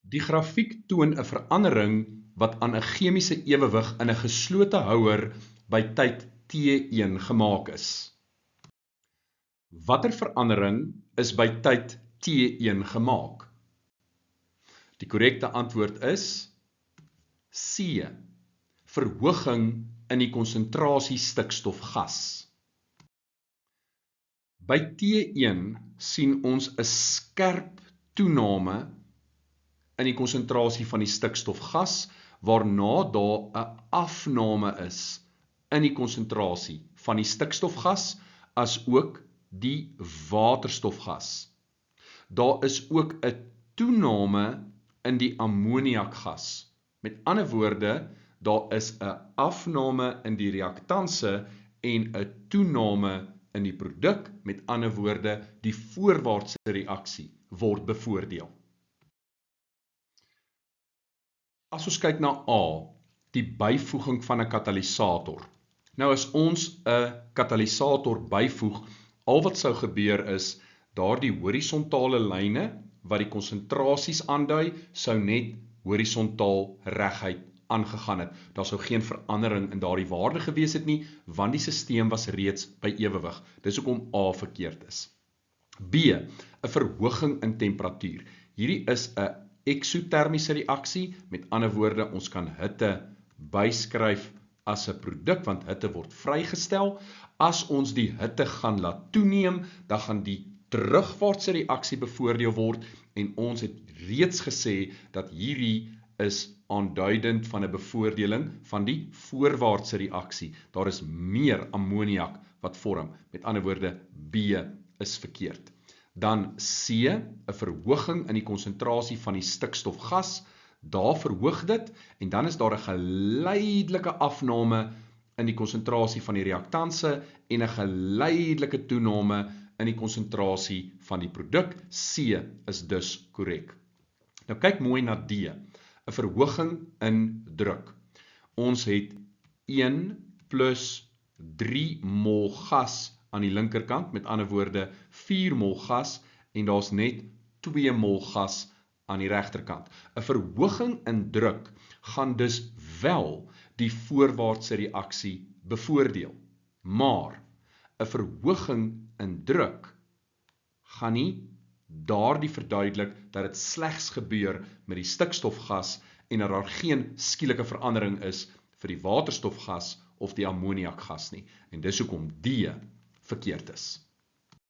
Die grafiek toon 'n verandering wat aan 'n chemiese ewewig in 'n geslote houer by tyd T1 gemaak is. Watter verandering is by tyd T1 gemaak? Die korrekte antwoord is C. Verhoging in die konsentrasie stikstofgas. By T1 sien ons 'n skerp toename in die konsentrasie van die stikstofgas, waarna daar 'n afname is in die konsentrasie van die stikstofgas, as ook die waterstofgas. Daar is ook 'n toename in die ammoniakgas. Met ander woorde, daar is 'n afname in die reaktanse en 'n toename in die produk, met ander woorde, die voorwaartse reaksie word bevoordeel. As ons kyk na A, die byvoeging van 'n katalisator. Nou as ons 'n katalisator byvoeg, al wat sou gebeur is, daardie horisontale lyne wat die konsentrasies aandui, sou net horisontaal reguit aangegaan het. Daar sou geen verandering in daardie waarde gewees het nie, want die stelsel was reeds by ewewig. Dis hoekom A verkeerd is. B, 'n verhoging in temperatuur. Hierdie is 'n eksotermiese reaksie, met ander woorde, ons kan hitte byskryf as 'n produk, want hitte word vrygestel. As ons die hitte gaan laat toeneem, dan gaan die terugwaartse reaksie bevoordeel word, en ons het reeds gesê dat hierdie is aanduidend van 'n bevoordeling van die voorwaartse reaksie. Daar is meer ammoniak wat vorm. Met ander woorde, B is verkeerd. Dan C, 'n verhoging in die konsentrasie van die stikstofgas. Daar verhoog dit, en dan is daar 'n geleidelike afname in die konsentrasie van die reaktanse en 'n geleidelike toename in die konsentrasie van die produk. C is dus korrek. Nou kyk mooi na D, 'n verhoging in druk. Ons het 1 plus 3 mol gas aan die linkerkant, met ander woorde 4 mol gas, en daar's net 2 mol gas aan die regterkant. 'n Verhoging in druk gaan dus wel die voorwaartse reaksie bevoordeel, maar 'n verhoging in druk gaan nie daardie verduidelik dat dit slegs gebeur met die stikstofgas en dat daar geen skielike verandering is vir die waterstofgas of die ammoniakgas nie. En dis hoekom D verkeerd is.